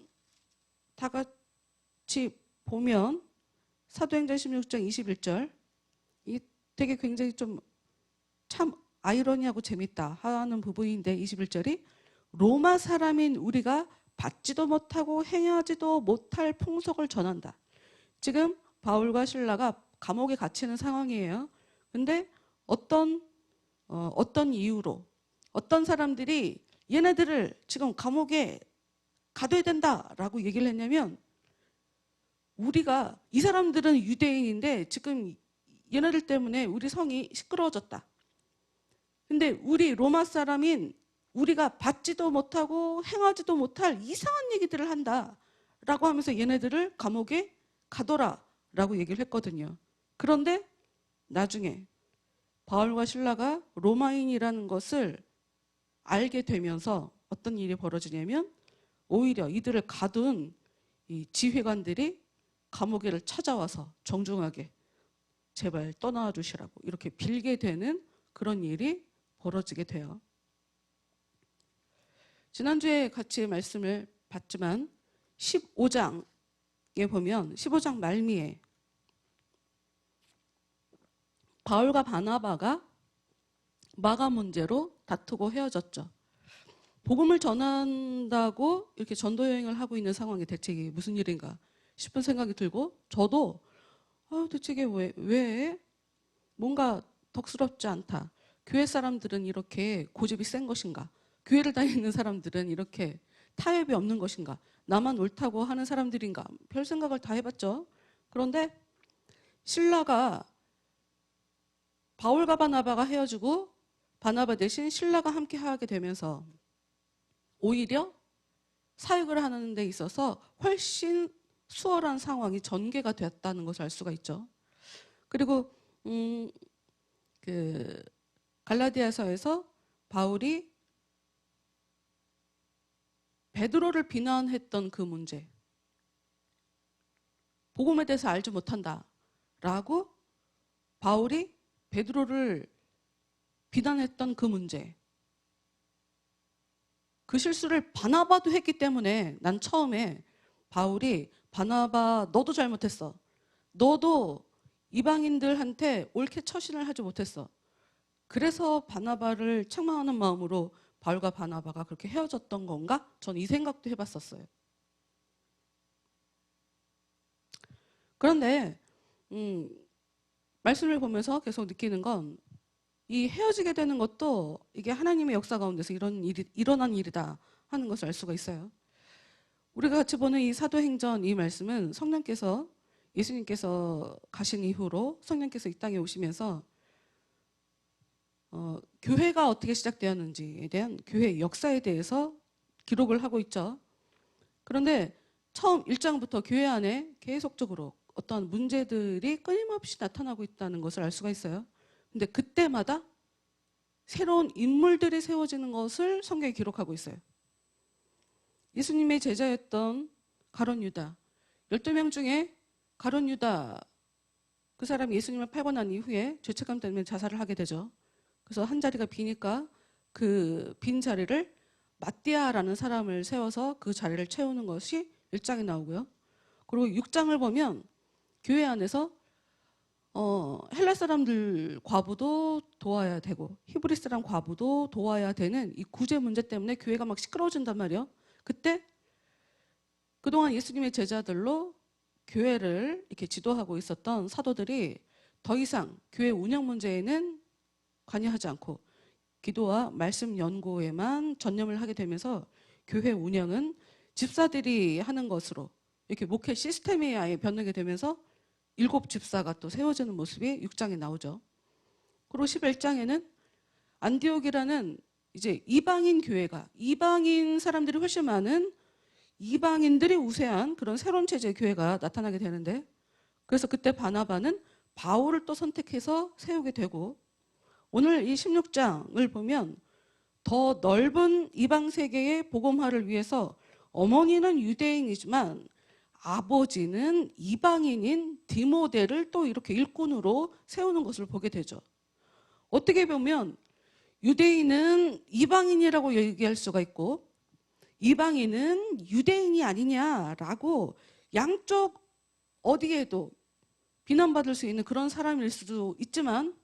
다 같이 보면 사도행전 16장 21절 이 되게 굉장히 좀 참 아이러니하고 재밌다 하는 부분인데 21절이 로마 사람인 우리가 받지도 못하고 행하지도 못할 풍속을 전한다. 지금 바울과 실라가 감옥에 갇히는 상황이에요. 근데 어떤 이유로 어떤 사람들이 얘네들을 지금 감옥에 가둬야 된다라고 얘기를 했냐면 우리가 이 사람들은 유대인인데 지금 얘네들 때문에 우리 성이 시끄러워졌다. 근데 우리 로마 사람인 우리가 받지도 못하고 행하지도 못할 이상한 얘기들을 한다라고 하면서 얘네들을 감옥에 가둬라라고 얘기를 했거든요. 그런데 나중에 바울과 실라가 로마인이라는 것을 알게 되면서 어떤 일이 벌어지냐면 오히려 이들을 가둔 이 지휘관들이 감옥에를 찾아와서 정중하게 제발 떠나 주시라고 이렇게 빌게 되는 그런 일이 벌어지게 돼요. 지난주에 같이 말씀을 봤지만 15장에 보면 15장 말미에 바울과 바나바가 마가 문제로 다투고 헤어졌죠. 복음을 전한다고 이렇게 전도 여행을 하고 있는 상황에 대체 이게 무슨 일인가 싶은 생각이 들고, 저도 대체 이게 왜 뭔가 덕스럽지 않다. 교회 사람들은 이렇게 고집이 센 것인가? 교회를 다니는 사람들은 이렇게 타협이 없는 것인가? 나만 옳다고 하는 사람들인가? 별 생각을 다 해봤죠. 그런데 실라가 바울과 바나바가 헤어지고 바나바 대신 실라가 함께 하게 되면서 오히려 사역을 하는 데 있어서 훨씬 수월한 상황이 전개가 되었다는 것을 알 수가 있죠. 그리고 그 갈라디아서에서 바울이 베드로를 비난했던 그 문제, 복음에 대해서 알지 못한다라고 바울이 베드로를 비난했던 그 문제, 그 실수를 바나바도 했기 때문에 난 처음에 바울이 바나바 너도 잘못했어. 너도 이방인들한테 옳게 처신을 하지 못했어. 그래서 바나바를 책망하는 마음으로 바울과 바나바가 그렇게 헤어졌던 건가? 전 이 생각도 해봤었어요. 그런데 말씀을 보면서 계속 느끼는 건 이 헤어지게 되는 것도 이게 하나님의 역사 가운데서 일어난 일이다 하는 것을 알 수가 있어요. 우리가 같이 보는 이 사도행전 이 말씀은 성령께서, 예수님께서 가신 이후로 성령께서 이 땅에 오시면서 교회가 어떻게 시작되었는지에 대한 교회 역사에 대해서 기록을 하고 있죠. 그런데 처음 1장부터 교회 안에 계속적으로 어떤 문제들이 끊임없이 나타나고 있다는 것을 알 수가 있어요. 근데 그때마다 새로운 인물들이 세워지는 것을 성경에 기록하고 있어요. 예수님의 제자였던 가룟 유다, 12명 중에 가룟 유다, 그 사람이 예수님을 팔고 난 이후에 죄책감 때문에 자살을 하게 되죠. 그래서 한 자리가 비니까 그 빈 자리를 마띠아라는 사람을 세워서 그 자리를 채우는 것이 1장에 나오고요. 그리고 6장을 보면 교회 안에서 헬라 사람들 과부도 도와야 되고 히브리 사람 과부도 도와야 되는 이 구제 문제 때문에 교회가 막 시끄러워진단 말이에요. 그때 그동안 예수님의 제자들로 교회를 이렇게 지도하고 있었던 사도들이 더 이상 교회 운영 문제에는 관여하지 않고 기도와 말씀 연구에만 전념을 하게 되면서 교회 운영은 집사들이 하는 것으로 이렇게 목회 시스템이 아예 변하게 되면서 7 집사가 또 세워지는 모습이 6장에 나오죠. 그리고 11장에는 안디옥이라는 이제 이방인 교회가, 이방인 사람들이 훨씬 많은 이방인들이 우세한 그런 새로운 체제의 교회가 나타나게 되는데, 그래서 그때 바나바는 바울을 또 선택해서 세우게 되고, 오늘 이 16장을 보면 더 넓은 이방 세계의 복음화를 위해서 어머니는 유대인이지만 아버지는 이방인인 디모데를 또 이렇게 일꾼으로 세우는 것을 보게 되죠. 어떻게 보면 유대인은 이방인이라고 얘기할 수가 있고 이방인은 유대인이 아니냐라고 양쪽 어디에도 비난받을 수 있는 그런 사람일 수도 있지만,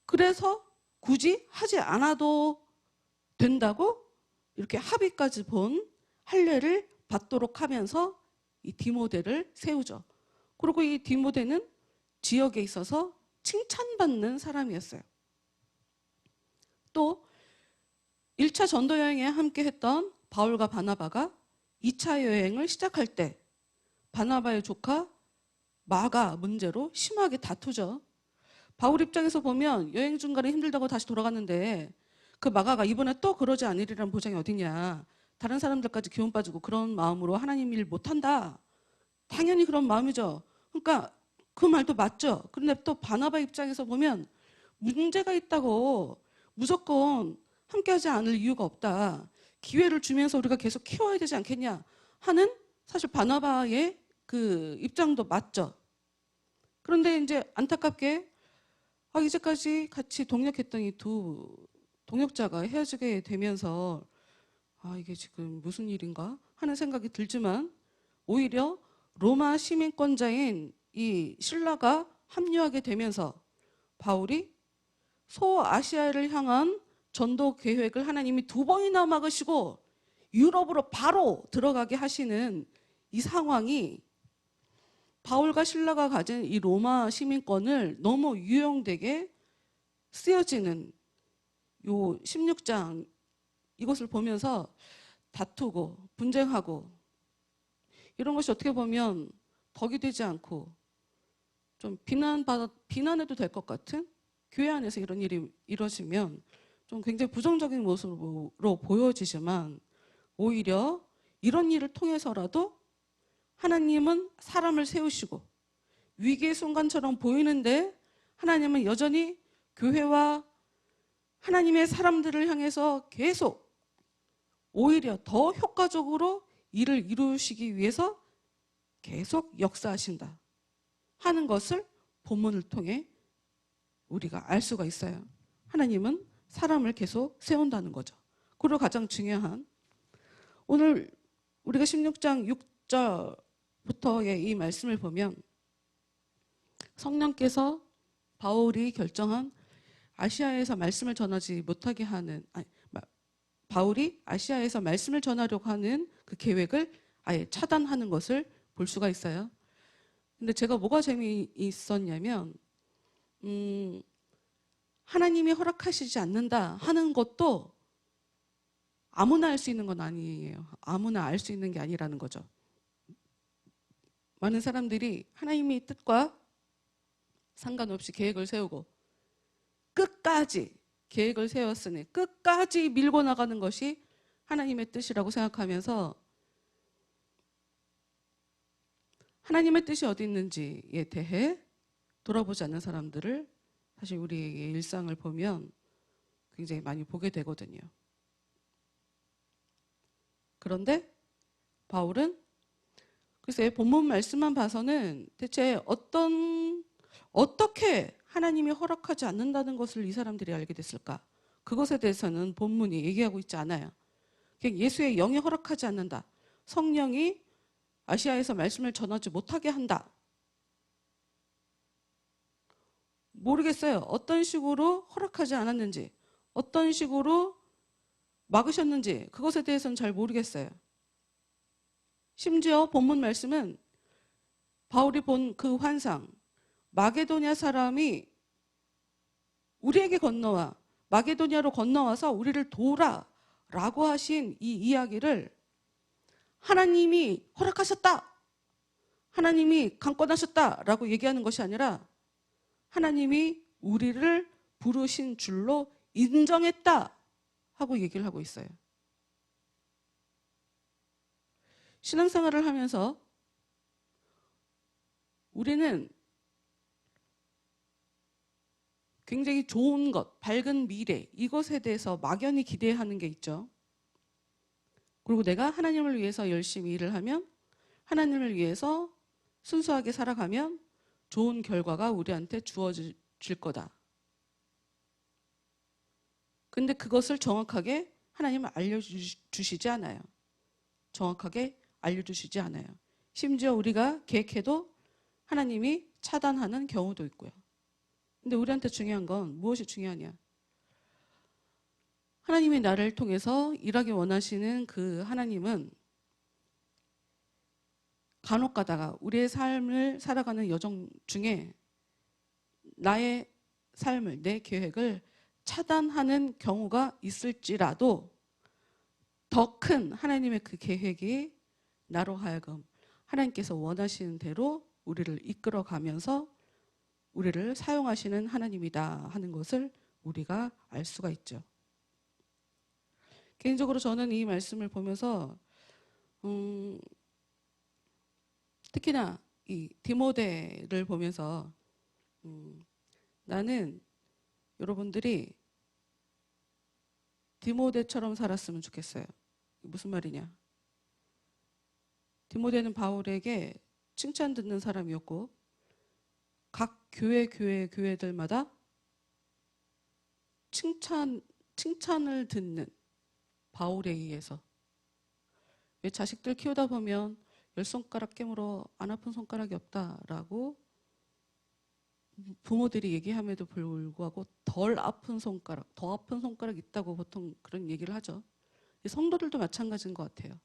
그래서 굳이 하지 않아도 된다고 이렇게 합의까지 본 할례를 받도록 하면서 이 디모데를 세우죠. 그리고 이 디모데는 지역에 있어서 칭찬받는 사람이었어요. 또 1차 전도 여행에 함께 했던 바울과 바나바가 2차 여행을 시작할 때 바나바의 조카 마가 문제로 심하게 다투죠. 바울 입장에서 보면 여행 중간에 힘들다고 다시 돌아갔는데 그 마가가 이번에 또 그러지 않으리라는 보장이 어딨냐, 다른 사람들까지 기운 빠지고 그런 마음으로 하나님 일 못한다, 당연히 그런 마음이죠. 그러니까 그 말도 맞죠. 그런데 또 바나바 입장에서 보면 문제가 있다고 무조건 함께하지 않을 이유가 없다, 기회를 주면서 우리가 계속 키워야 되지 않겠냐 하는, 사실 바나바의 그 입장도 맞죠. 그런데 이제 안타깝게 이제까지 같이 동역했던 이 두 동역자가 헤어지게 되면서 이게 지금 무슨 일인가 하는 생각이 들지만 오히려 로마 시민권자인 이 신라가 합류하게 되면서 바울이 소아시아를 향한 전도 계획을 하나님이 2번이나 막으시고 유럽으로 바로 들어가게 하시는 이 상황이 바울과 신라가 가진 이 로마 시민권을 너무 유용되게 쓰여지는 요 16장 이것을 보면서 다투고 분쟁하고 이런 것이 어떻게 보면 덕이 되지 않고 좀 비난해도 될 것 같은 교회 안에서 이런 일이 이루어지면 좀 굉장히 부정적인 모습으로 보여지지만 오히려 이런 일을 통해서라도 하나님은 사람을 세우시고 위기의 순간처럼 보이는데 하나님은 여전히 교회와 하나님의 사람들을 향해서 계속 오히려 더 효과적으로 일을 이루시기 위해서 계속 역사하신다 하는 것을 본문을 통해 우리가 알 수가 있어요. 하나님은 사람을 계속 세운다는 거죠. 그리고 가장 중요한 오늘 우리가 16장 6절부터의 이 말씀을 보면 성령께서 바울이 결정한 아시아에서 말씀을 전하지 못하게 하는 바울이 아시아에서 말씀을 전하려고 하는 그 계획을 아예 차단하는 것을 볼 수가 있어요. 근데 제가 뭐가 재미있었냐면 하나님이 허락하시지 않는다 하는 것도 아무나 알 수 있는 건 아니에요. 아무나 알 수 있는 게 아니라는 거죠. 많은 사람들이 하나님의 뜻과 상관없이 계획을 세우고 끝까지 계획을 세웠으니 끝까지 밀고 나가는 것이 하나님의 뜻이라고 생각하면서 하나님의 뜻이 어디 있는지에 대해 돌아보지 않는 사람들을 사실 우리의 일상을 보면 굉장히 많이 보게 되거든요. 그런데 바울은 글쎄 본문 말씀만 봐서는 대체 어떻게 하나님이 허락하지 않는다는 것을 이 사람들이 알게 됐을까? 그것에 대해서는 본문이 얘기하고 있지 않아요. 그냥 예수의 영이 허락하지 않는다. 성령이 아시아에서 말씀을 전하지 못하게 한다. 모르겠어요. 어떤 식으로 허락하지 않았는지, 어떤 식으로 막으셨는지 그것에 대해서는 잘 모르겠어요. 심지어 본문 말씀은 바울이 본 그 환상, 마게도냐 사람이 우리에게 건너와 마게도냐로 건너와서 우리를 도우라라고 하신 이 이야기를 하나님이 허락하셨다, 하나님이 강권하셨다라고 얘기하는 것이 아니라 하나님이 우리를 부르신 줄로 인정했다 하고 얘기를 하고 있어요. 신앙생활을 하면서 우리는 굉장히 좋은 것, 밝은 미래 이것에 대해서 막연히 기대하는 게 있죠. 그리고 내가 하나님을 위해서 열심히 일을 하면, 하나님을 위해서 순수하게 살아가면 좋은 결과가 우리한테 주어질 거다. 근데 그것을 정확하게 하나님은 알려주시지 않아요. 정확하게 알려주시지 않아요. 심지어 우리가 계획해도 하나님이 차단하는 경우도 있고요. 근데 우리한테 중요한 건 무엇이 중요하냐? 하나님이 나를 통해서 일하기 원하시는 그 하나님은 간혹 가다가 우리의 삶을 살아가는 여정 중에 나의 삶을, 내 계획을 차단하는 경우가 있을지라도 더 큰 하나님의 그 계획이 나로 하여금 하나님께서 원하시는 대로 우리를 이끌어가면서 우리를 사용하시는 하나님이다 하는 것을 우리가 알 수가 있죠. 개인적으로 저는 이 말씀을 보면서 특히나 이 디모데를 보면서 나는 여러분들이 디모데처럼 살았으면 좋겠어요. 무슨 말이냐? 디모데는 바울에게 칭찬 듣는 사람이었고 각 교회들마다 칭찬을 듣는 바울에 의해서. 왜 자식들 키우다 보면 10손가락 깨물어 안 아픈 손가락이 없다라고 부모들이 얘기함에도 불구하고 덜 아픈 손가락, 더 아픈 손가락 있다고 보통 그런 얘기를 하죠. 성도들도 마찬가지인 것 같아요.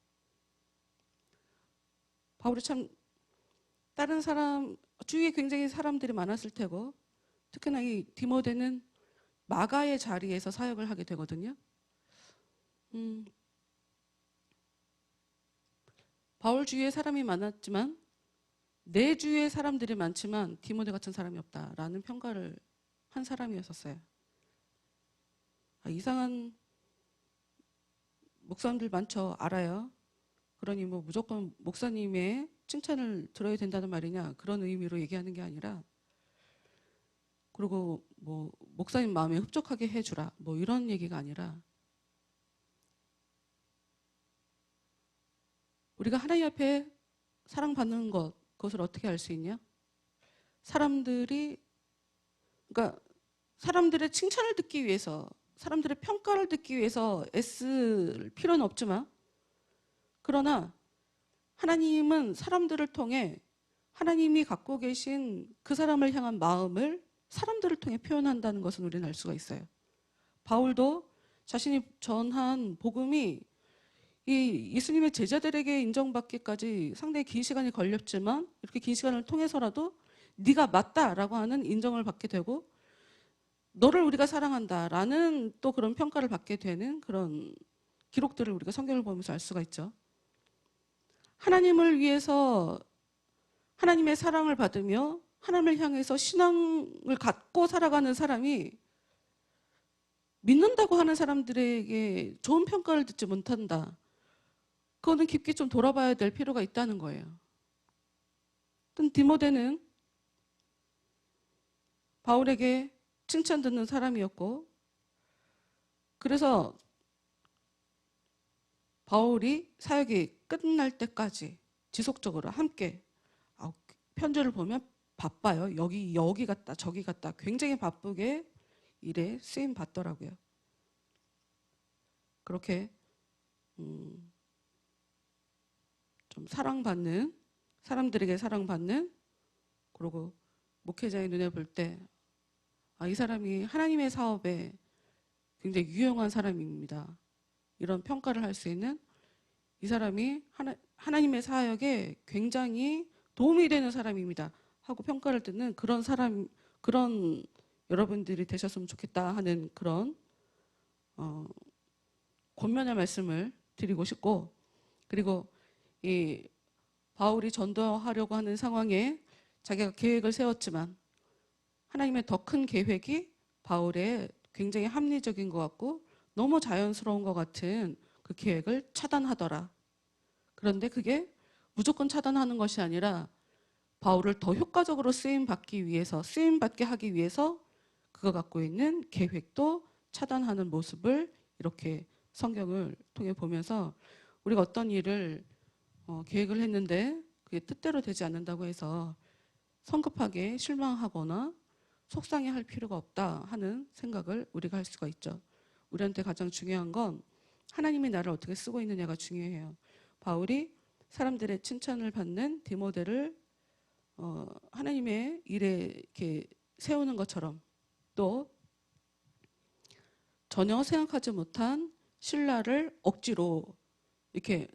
바울이 참 다른 사람, 주위에 굉장히 사람들이 많았을 테고, 특히나 이 디모데는 마가의 자리에서 사역을 하게 되거든요. 바울 주위에 사람이 많았지만 내 주위에 사람들이 많지만 디모데 같은 사람이 없다라는 평가를 한 사람이었었어요. 이상한 목사님들 많죠. 알아요. 그러니 뭐 무조건 목사님의 칭찬을 들어야 된다는 말이냐, 그런 의미로 얘기하는 게 아니라, 그리고 뭐 목사님 마음에 흡족하게 해주라, 뭐 이런 얘기가 아니라, 우리가 하나님 앞에 사랑받는 것, 그것을 어떻게 알 수 있냐? 사람들의 칭찬을 듣기 위해서, 사람들의 평가를 듣기 위해서 애쓸 필요는 없지만, 그러나 하나님은 사람들을 통해 하나님이 갖고 계신 그 사람을 향한 마음을 사람들을 통해 표현한다는 것은 우리는 알 수가 있어요. 바울도 자신이 전한 복음이 이 예수님의 제자들에게 인정받기까지 상당히 긴 시간이 걸렸지만, 이렇게 긴 시간을 통해서라도 네가 맞다라고 하는 인정을 받게 되고, 너를 우리가 사랑한다라는 또 그런 평가를 받게 되는 그런 기록들을 우리가 성경을 보면서 알 수가 있죠. 하나님을 위해서 하나님의 사랑을 받으며 하나님을 향해서 신앙을 갖고 살아가는 사람이 믿는다고 하는 사람들에게 좋은 평가를 듣지 못한다. 그거는 깊게 좀 돌아봐야 될 필요가 있다는 거예요. 디모데는 바울에게 칭찬 듣는 사람이었고, 그래서 바울이 사역이 끝날 때까지 지속적으로 함께, 편지를 보면 바빠요. 여기 갔다 저기 갔다 굉장히 바쁘게 일에 쓰임 받더라고요. 그렇게 좀 사랑받는, 사람들에게 사랑받는, 그리고 목회자의 눈에 볼 때 이 사람이 하나님의 사업에 굉장히 유용한 사람입니다. 이런 평가를 할 수 있는, 이 사람이 하나님의 사역에 굉장히 도움이 되는 사람입니다 하고 평가를 듣는 그런 사람, 그런 여러분들이 되셨으면 좋겠다 하는 그런 권면의 말씀을 드리고 싶고, 그리고 이 바울이 전도하려고 하는 상황에 자기가 계획을 세웠지만 하나님의 더 큰 계획이 바울의 굉장히 합리적인 것 같고 너무 자연스러운 것 같은 그 계획을 차단하더라. 그런데 그게 무조건 차단하는 것이 아니라 바울을 더 효과적으로 쓰임받게 하기 위해서 그가 갖고 있는 계획도 차단하는 모습을 이렇게 성경을 통해 보면서, 우리가 어떤 일을 계획을 했는데 그게 뜻대로 되지 않는다고 해서 성급하게 실망하거나 속상해할 필요가 없다 하는 생각을 우리가 할 수가 있죠. 우리한테 가장 중요한 건 하나님이 나를 어떻게 쓰고 있느냐가 중요해요. 바울이 사람들의 칭찬을 받는 디모데를 하나님의 일에 이렇게 세우는 것처럼, 또 전혀 생각하지 못한 신라를 억지로 이렇게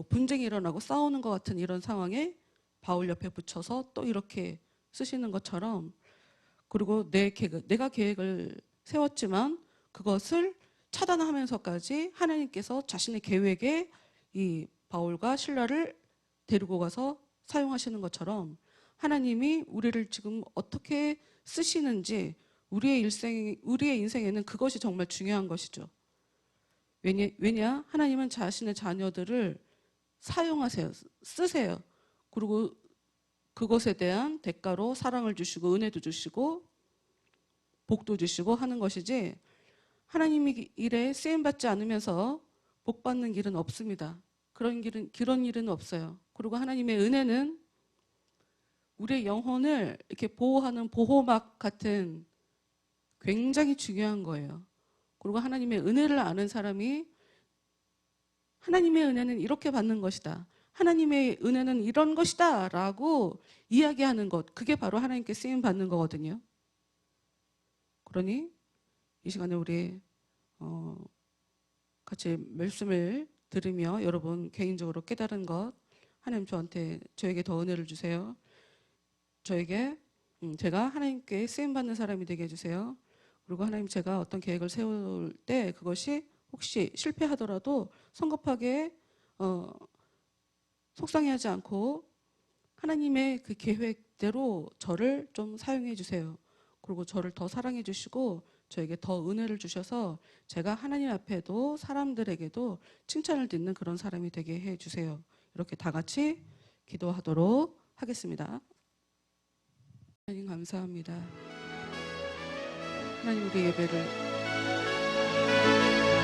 분쟁이 일어나고 싸우는 것 같은 이런 상황에 바울 옆에 붙여서 또 이렇게 쓰시는 것처럼, 그리고 내가 계획을 세웠지만 그것을 차단하면서까지 하나님께서 자신의 계획에 이 바울과 실라를 데리고 가서 사용하시는 것처럼, 하나님이 우리를 지금 어떻게 쓰시는지 우리의 인생에는 그것이 정말 중요한 것이죠. 왜냐? 하나님은 자신의 자녀들을 사용하세요. 쓰세요. 그리고 그것에 대한 대가로 사랑을 주시고 은혜도 주시고 복도 주시고 하는 것이지, 하나님이 일에 쓰임받지 않으면서 복 받는 길은 없습니다. 그런 일은 없어요. 그리고 하나님의 은혜는 우리의 영혼을 이렇게 보호하는 보호막 같은 굉장히 중요한 거예요. 그리고 하나님의 은혜를 아는 사람이 하나님의 은혜는 이렇게 받는 것이다. 하나님의 은혜는 이런 것이다. 라고 이야기하는 것. 그게 바로 하나님께 쓰임 받는 거거든요. 그러니 이 시간에 우리 같이 말씀을 들으며 여러분 개인적으로 깨달은 것, 하나님 저에게 더 은혜를 주세요. 제가 하나님께 쓰임 받는 사람이 되게 해주세요. 그리고 하나님, 제가 어떤 계획을 세울 때 그것이 혹시 실패하더라도 성급하게 속상해하지 않고 하나님의 그 계획대로 저를 좀 사용해 주세요. 그리고 저를 더 사랑해 주시고 저에게 더 은혜를 주셔서 제가 하나님 앞에도 사람들에게도 칭찬을 듣는 그런 사람이 되게 해 주세요. 이렇게 다 같이 기도하도록 하겠습니다. 하나님 감사합니다. 하나님, 우리 예배를